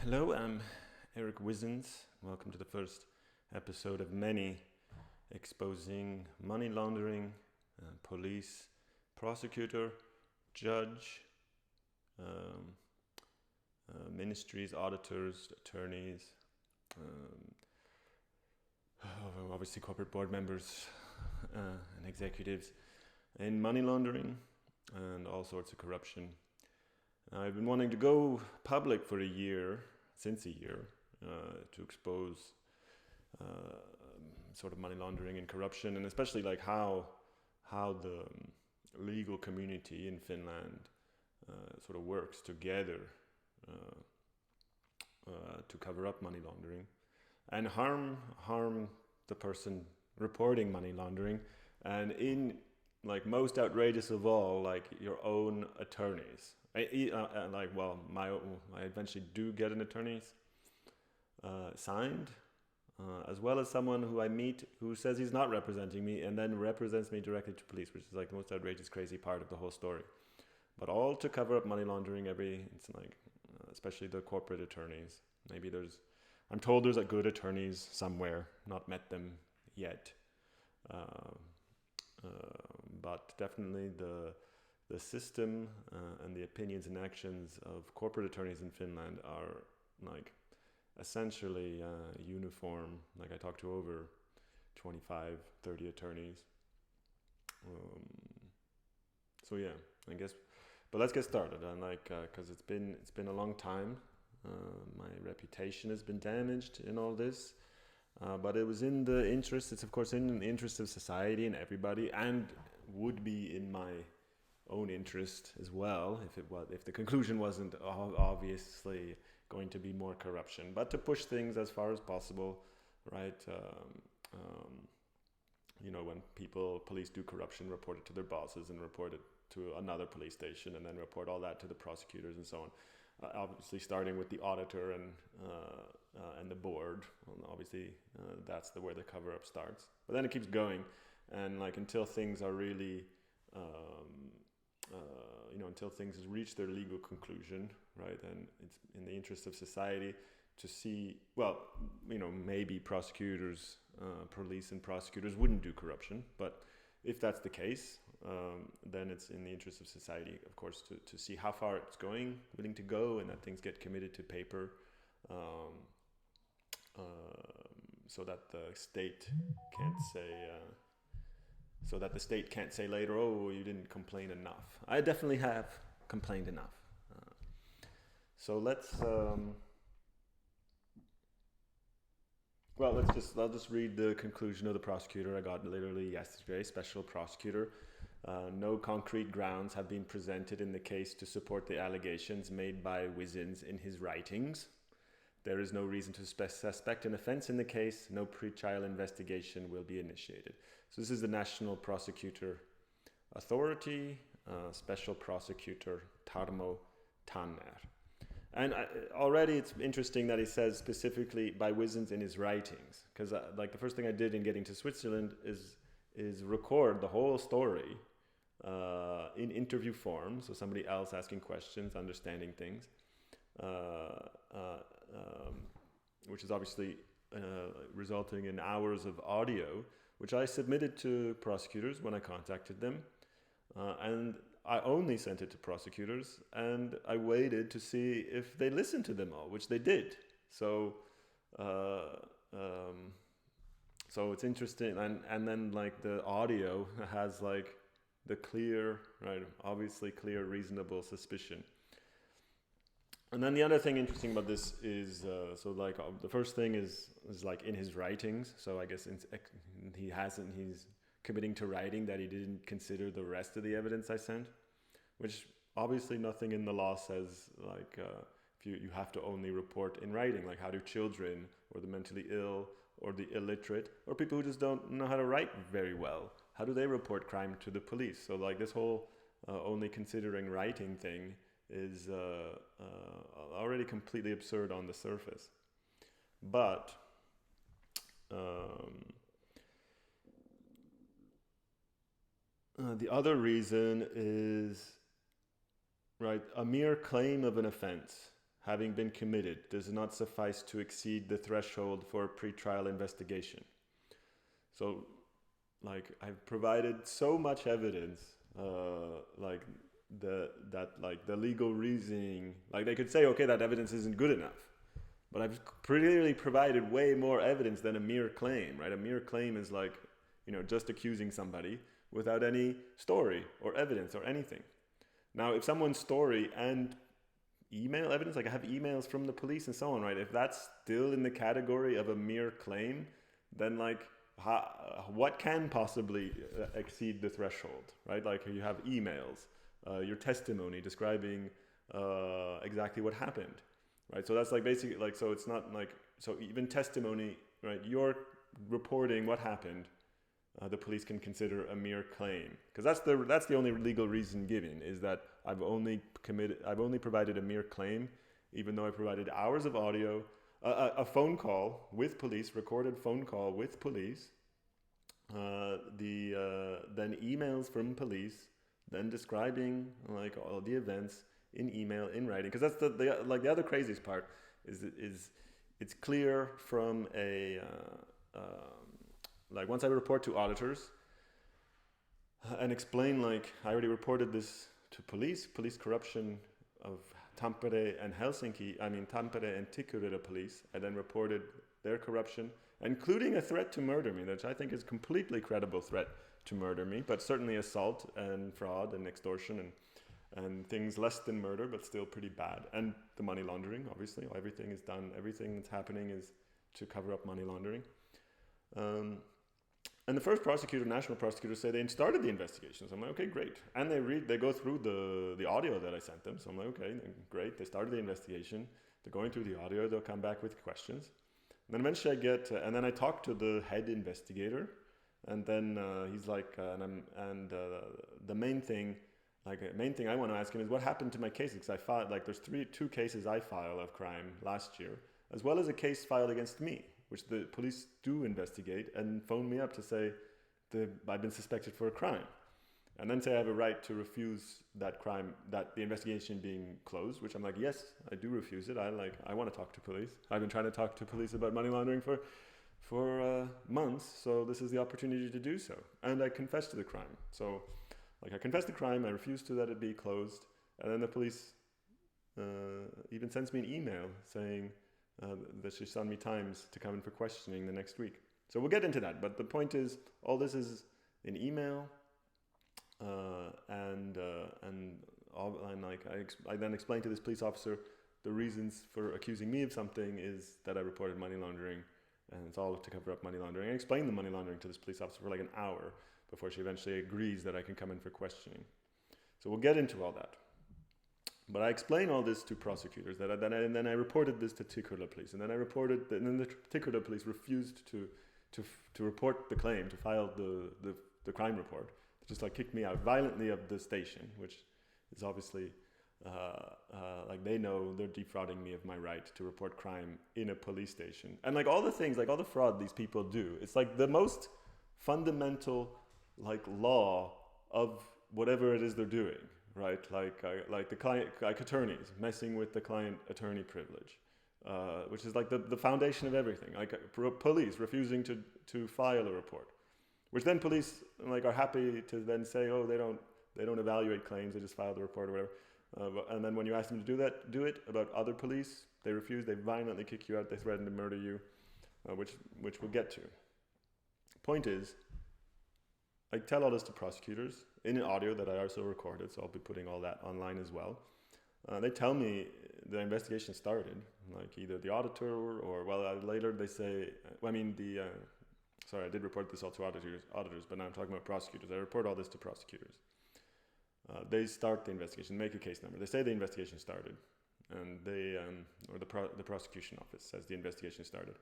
Hello, I'm Eric Wizens. Welcome to the first episode of many exposing money laundering, police, prosecutor, judge, um, ministries, auditors, attorneys, um, obviously corporate board members and executives in money laundering and all sorts of corruption. I've been wanting to go public for since a year, to expose sort of money laundering and corruption, and especially like how the legal community in Finland sort of works together to cover up money laundering and harm the person reporting money laundering, and in like most outrageous of all, like your own attorneys. I eventually do get an attorney's signed, as well as someone who I meet who says he's not representing me and then represents me directly to police, which is like the most outrageous, crazy part of the whole story. But all to cover up money laundering. It's like, especially the corporate attorneys. I'm told there's a good attorneys somewhere. Not met them yet, but definitely the system and the opinions and actions of corporate attorneys in Finland are like essentially uniform. Like I talked to over 25, 30 attorneys. So yeah, I guess. But let's get started. And because it's been a long time. My reputation has been damaged in all this. But it was in the interest. It's of course in the interest of society and everybody, and would be in my own interest as well if the conclusion wasn't obviously going to be more corruption, but to push things as far as possible, right? When police do corruption, report it to their bosses and report it to another police station, and then report all that to the prosecutors and so on. Obviously, starting with the auditor and the board. Well, obviously, that's where the cover up starts. But then it keeps going, and like until things are really until things has reached their legal conclusion, right? And it's in the interest of society to see, maybe prosecutors, police and prosecutors wouldn't do corruption, but if that's the case, then it's in the interest of society, of course, to see how far it's willing to go, and that things get committed to paper, so that the state can't say... so that the state can't say later, oh, you didn't complain enough. I definitely have complained enough. So I'll just read the conclusion of the prosecutor I got literally yesterday. Special prosecutor. No concrete grounds have been presented in the case to support the allegations made by Wizens in his writings. There is no reason to suspect an offense in the case. No pre-trial investigation will be initiated. So this is the National Prosecutor Authority, Special Prosecutor Tarmo Tanner. And already it's interesting that he says specifically by Wizens in his writings, because the first thing I did in getting to Switzerland is record the whole story in interview form, so somebody else asking questions, understanding things. Which is obviously resulting in hours of audio, which I submitted to prosecutors when I contacted them. And I only sent it to prosecutors, and I waited to see if they listened to them all, which they did. So it's interesting. And then like the audio has like the clear, right, obviously clear, reasonable suspicion. And then the other thing interesting about this is, the first thing is like in his writings. So I guess he's committing to writing that he didn't consider the rest of the evidence I sent, which obviously nothing in the law says if you have to only report in writing. Like, how do children or the mentally ill or the illiterate or people who just don't know how to write very well, how do they report crime to the police? So like this whole only considering writing thing is already completely absurd on the surface. But the other reason is, right, a mere claim of an offense having been committed does not suffice to exceed the threshold for a pre-trial investigation. So, like, I've provided so much evidence, like the legal reasoning, like they could say, okay, that evidence isn't good enough, but I've clearly provided way more evidence than a mere claim, right? A mere claim is like, just accusing somebody without any story or evidence or anything. Now, if someone's story and email evidence, like I have emails from the police and so on, right? If that's still in the category of a mere claim, then like, what can possibly exceed the threshold, right? Like you have emails, your testimony describing exactly what happened, right? So that's like basically like, so it's not like, so even testimony, right? You're reporting what happened, the police can consider a mere claim, because that's the only legal reason given, is that I've only provided a mere claim, even though I provided hours of audio, a phone call with police, recorded phone call with police, then emails from police, then describing like all the events in email, in writing, because that's the other craziest part is it's clear from a like once I report to auditors and explain, like I already reported this to police corruption of Tampere and Tampere and Tikkurila police. I then reported their corruption, including a threat to murder me, which I think is a completely credible threat to murder me, but certainly assault and fraud and extortion and things less than murder, but still pretty bad. And the money laundering, obviously, everything that's happening is to cover up money laundering. And the first prosecutor, national prosecutor, say they started the investigation. So I'm like, okay, great. And they go through the audio that I sent them. So I'm like, okay, great. They started the investigation. They're going through the audio. They'll come back with questions. And then eventually and then I talk to the head investigator. And then he's like, the main thing I want to ask him is what happened to my cases? Because I filed, like there's two cases I filed of crime last year, as well as a case filed against me, which the police do investigate and phone me up to say I've been suspected for a crime. And then say I have a right to refuse that crime, that the investigation being closed, which I'm like, yes, I do refuse it. I want to talk to police. I've been trying to talk to police about money laundering for months, so this is the opportunity to do so. And I confessed to the crime. So like I confessed the crime, I refused to let it be closed, and then the police even sends me an email saying that she sent me times to come in for questioning the next week. So we'll get into that, but the point is, all this is in email, and I then explained to this police officer the reasons for accusing me of something is that I reported money laundering, and it's all to cover up money laundering. I explained the money laundering to this police officer for like an hour before she eventually agrees that I can come in for questioning. So we'll get into all that. But I explained all this to prosecutors, and then I reported this to Tikkurila police, and then then the Tikkurila police refused to report the claim, to file the crime report. They just like kicked me out violently of the station, which is obviously like they know they're defrauding me of my right to report crime in a police station. And like all the things, like all the fraud these people do, it's like the most fundamental like law of whatever it is they're doing. Right, like the client, like attorneys messing with the client attorney privilege, which is like the foundation of everything. Like police refusing to file a report, which then police like are happy to then say, oh, they don't evaluate claims, they just file the report or whatever. And then when you ask them to do it about other police, they refuse. They violently kick you out. They threaten to murder you, which we'll get to. Point is, I tell all this to prosecutors in an audio that I also recorded, so I'll be putting all that online as well. They tell me the investigation started, like either the auditor or later they say, sorry, I did report this all to auditors, but now I'm talking about prosecutors. I report all this to prosecutors. They start the investigation, make a case number. They say the investigation started, and they or the prosecution office says the investigation started,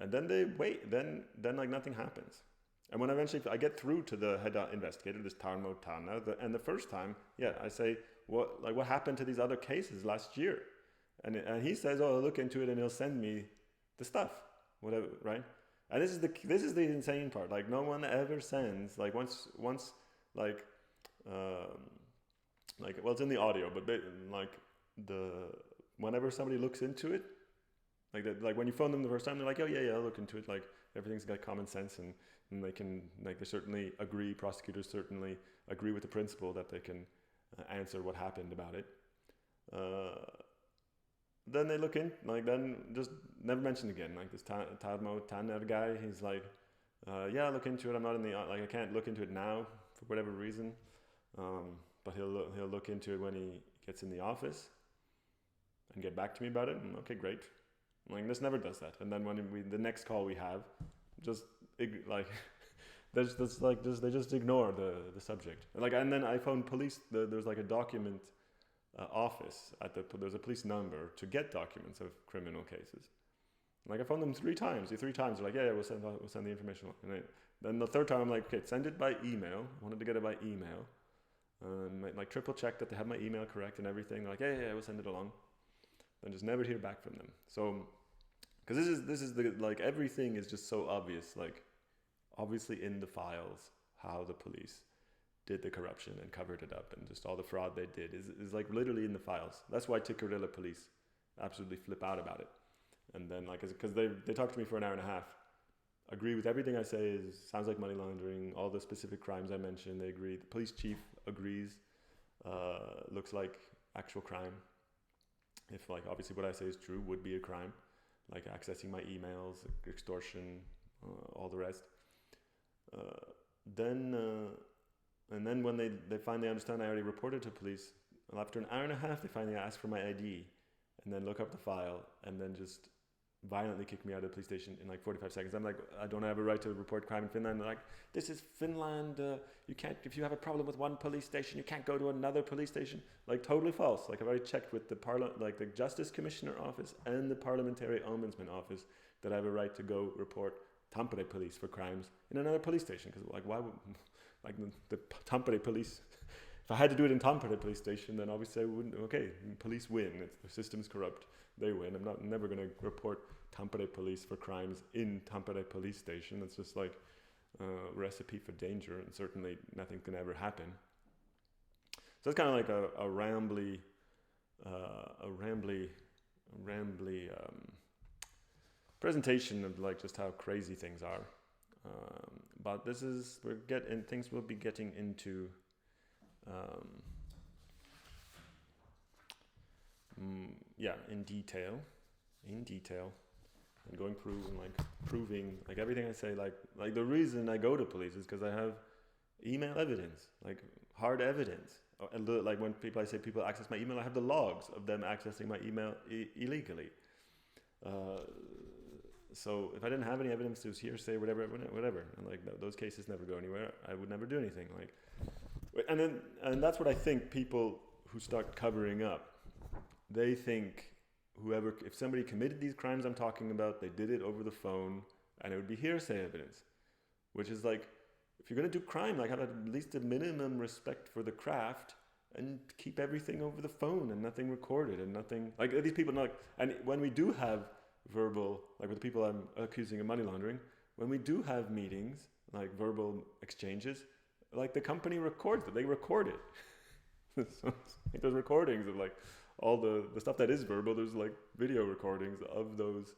and then they wait. Then like nothing happens. And when eventually I get through to the head investigator, this Tarmo Tana, and the first time, I say, what happened to these other cases last year? And he says, oh, I'll look into it and he'll send me the stuff, whatever, right? And this is the insane part. Like no one ever sends, like once like well, it's in the audio, but like whenever somebody looks into it, like that, like when you phone them the first time, they're like, oh yeah, I'll look into it. Like everything's got common sense, and they can, like, they certainly agree. Prosecutors certainly agree with the principle that they can answer what happened about it. Then they look in, like, then just never mention again. Like this Tadmo Taner guy, he's like, yeah, I'll look into it. I'm not in the, like, I can't look into it now for whatever reason. But he'll look into it when he gets in the office and get back to me about it. And okay, great. Like, this never does that. And then when the next call we have, just like they just ignore the subject. Like, and then I phoned police. There's like a document office there's a police number to get documents of criminal cases. Like, I phoned them 3 times. The 3 times they're like, yeah, we'll send the information. And then the third time I'm like, okay, send it by email. I wanted to get it by email. Like triple check that they have my email correct and everything. They're like, yeah, we'll send it along. Then just never hear back from them. So, because this is the, like, everything is just so obvious. Like, obviously in the files how the police did the corruption and covered it up, and just all the fraud they did is like literally in the files. That's why Tikkurila police absolutely flip out about it. And then, like, because they talk to me for an hour and a half, agree with everything I say, sounds like money laundering, all the specific crimes I mentioned, they agree. The police chief agrees, looks like actual crime. If, like, obviously what I say is true, would be a crime, like accessing my emails, extortion, all the rest. And then when they finally understand I already reported to police, and after an hour and a half, they finally ask for my ID, and then look up the file, and then just violently kick me out of the police station in like 45 seconds. I'm like, I don't have a right to report crime in Finland. They're like, this is Finland. You can't, if you have a problem with one police station, you can't go to another police station. Like, totally false. Like, I've already checked with the Justice Commissioner office and the Parliamentary Ombudsman office that I have a right to go report Tampere police for crimes in another police station. Because, like, why would, like, the Tampere police, if I had to do it in Tampere police station, then obviously I wouldn't. Okay, police win. The system's corrupt. They win. I'm never going to report Tampere police for crimes in Tampere police station. It's just like a recipe for danger, and certainly nothing can ever happen. So it's kind of like a rambly presentation of, like, just how crazy things are. But things we'll be getting into. In detail, and going through and, like, proving, like, everything I say, like the reason I go to police is because I have email evidence, like hard evidence. And like, when I say people access my email, I have the logs of them accessing my email illegally. So if I didn't have any evidence, it was hearsay, whatever, and, like, those cases never go anywhere. I would never do anything. Like, and that's what I think people who start covering up, they think if somebody committed these crimes I'm talking about, they did it over the phone, and it would be hearsay evidence, which is like, if you're going to do crime, like, have at least a minimum respect for the craft and keep everything over the phone and nothing recorded and nothing, like, these people not. And when we do have verbal, like with the people I'm accusing of money laundering, when we do have meetings, like verbal exchanges, like, the company records it, they record it. So, like, there's recordings of, like, all the stuff that is verbal. There's, like, video recordings of those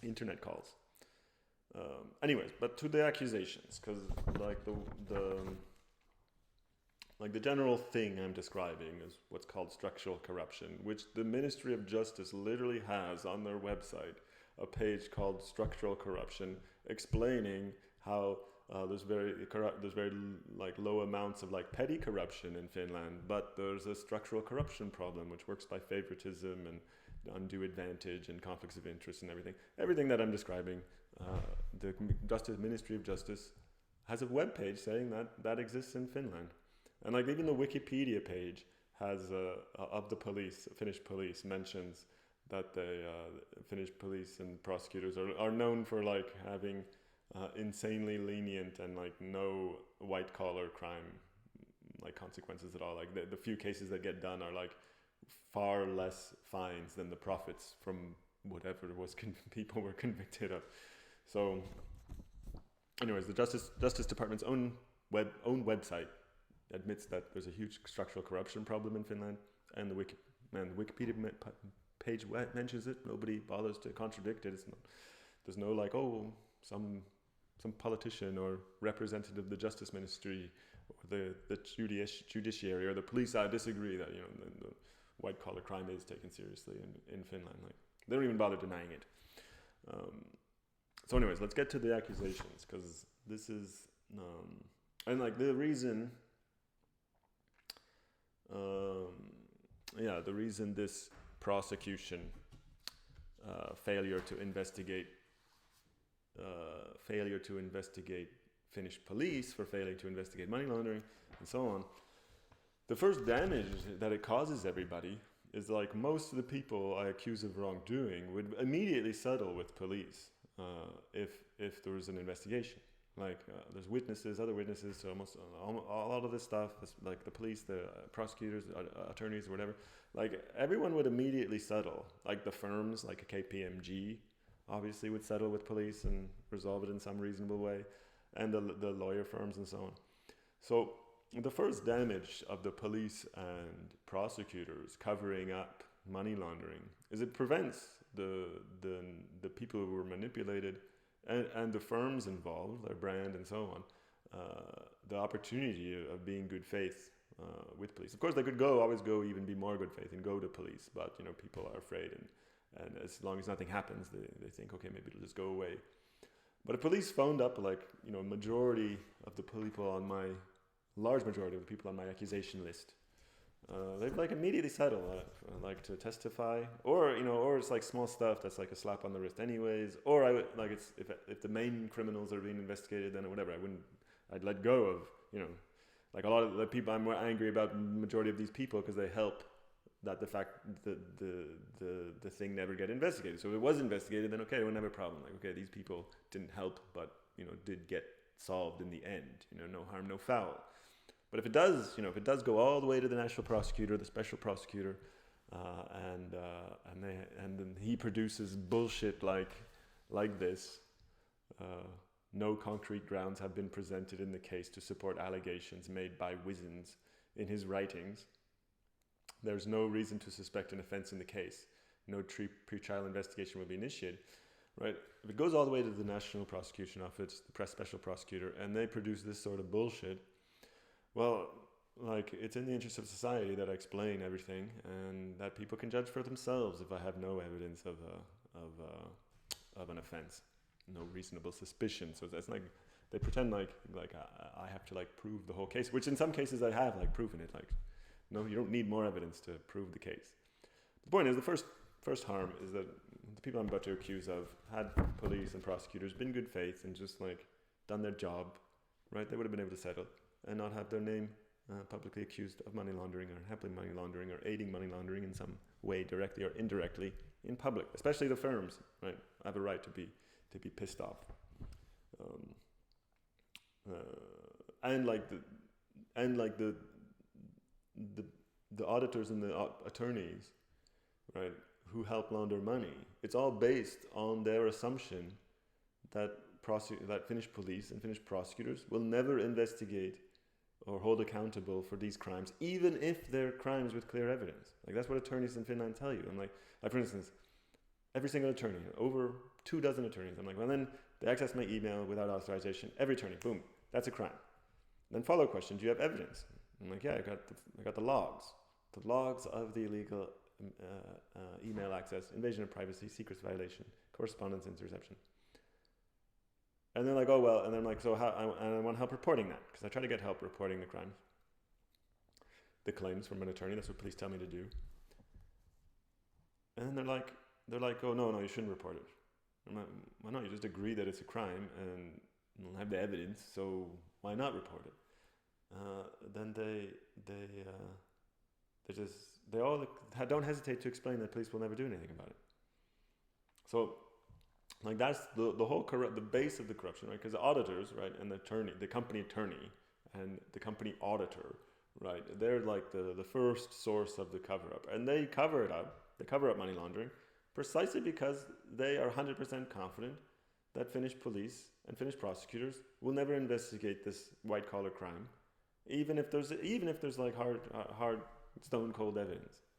internet calls. Anyways, but to the accusations, because, like, the general thing I'm describing is what's called structural corruption, which the Ministry of Justice literally has on their website a page called Structural Corruption, explaining how there's very like low amounts of, like, petty corruption in Finland, but there's a structural corruption problem which works by favoritism and undue advantage and conflicts of interest and everything that I'm describing. The Ministry of Justice has a web page saying that exists in Finland, and, like, even the Wikipedia page has of the police, Finnish police, mentions that the Finnish police and prosecutors are known for, like, having insanely lenient and, like, no white collar crime, like, consequences at all. Like, the few cases that get done are, like, far less fines than the profits from whatever people were convicted of. So, anyways, the Justice Department's own website admits that there's a huge structural corruption problem in Finland, and the Wikipedia page mentions it. Nobody bothers to contradict it. There's no like, oh, some politician or representative of the justice ministry or the judiciary or the police, I disagree that the white collar crime is taken seriously in Finland. Like, they don't even bother denying it. So anyways, let's get to the accusations, because this is and like the reason the reason this prosecution failure to investigate Finnish police for failing to investigate money laundering and so on, the first damage that it causes everybody is like most of the people I accuse of wrongdoing would immediately settle with police if there was an investigation. Like there's witnesses, other witnesses, so almost a lot of this stuff, like the police, the prosecutors, attorneys, or whatever, like everyone would immediately settle. Like the firms, like a KPMG, obviously would settle with police and resolve it in some reasonable way, and the lawyer firms and so on. So the first damage of the police and prosecutors covering up money laundering is it prevents the people who were manipulated and the firms involved, their brand and so on, the opportunity of being good faith with police. Of course, they could always go even be more good faith and go to police, but people are afraid, and as long as nothing happens, they think, okay, maybe it'll just go away. But if police phoned up, like majority of the people on my large majority of the people on my accusation list, they'd like immediately settle, like to testify, or it's like small stuff that's like a slap on the wrist anyways, or I would like it's if the main criminals are being investigated, then whatever, I'd let go of like a lot of the people I'm more angry about. The majority of these people, because they help that the fact that the thing never get investigated. So if it was investigated, then okay, we wouldn't have a problem. Like, okay, these people didn't help, but did get solved in the end. No harm, no foul. But if it does go all the way to the national prosecutor, the special prosecutor, and then he produces bullshit like this, no concrete grounds have been presented in the case to support allegations made by Wizens in his writings. There's no reason to suspect an offense in the case. No pre-trial investigation will be initiated. Right? If it goes all the way to the National Prosecution Office, the special prosecutor, and they produce this sort of bullshit, well, like, it's in the interest of society that I explain everything, and that people can judge for themselves if I have no evidence of an offense, no reasonable suspicion. So that's like they pretend like I have to like prove the whole case, which in some cases I have like proven it. Like, no, you don't need more evidence to prove the case. The point is, the first harm is that the people I'm about to accuse of, had police and prosecutors been good faith and just like done their job, right, they would have been able to settle and not have their name publicly accused of money laundering or helping money laundering or aiding money laundering in some way, directly or indirectly, in public. Especially the firms, right, have a right to be pissed off. And the auditors and the attorneys, right, who help launder money, it's all based on their assumption that Finnish police and Finnish prosecutors will never investigate or hold accountable for these crimes, even if they're crimes with clear evidence. Like, that's what attorneys in Finland tell you. I'm like for instance, every single attorney, over 24 attorneys, I'm like, well, then they access my email without authorization. Every attorney, boom, that's a crime. Then follow-up question, do you have evidence? I'm like, yeah, I got the logs of the illegal email access, invasion of privacy, secrets violation, correspondence interception. And they're like, oh, well, and then like, so how, and I want help reporting that, because I try to get help reporting the crimes, the claims from an attorney. That's what police tell me to do. And then they're like, oh, no, you shouldn't report it. I'm like, why not? You just agree that it's a crime and you'll have the evidence, so why not report it? Then they all don't hesitate to explain that police will never do anything about it. So, like, that's the whole the base of the corruption, right? Because the auditors, right, and the company attorney and the company auditor, right, they're like the first source of the cover-up, and they cover it up. They cover up money laundering precisely because they are 100% confident that Finnish police and Finnish prosecutors will never investigate this white-collar crime even if there's like hard stone cold evidence.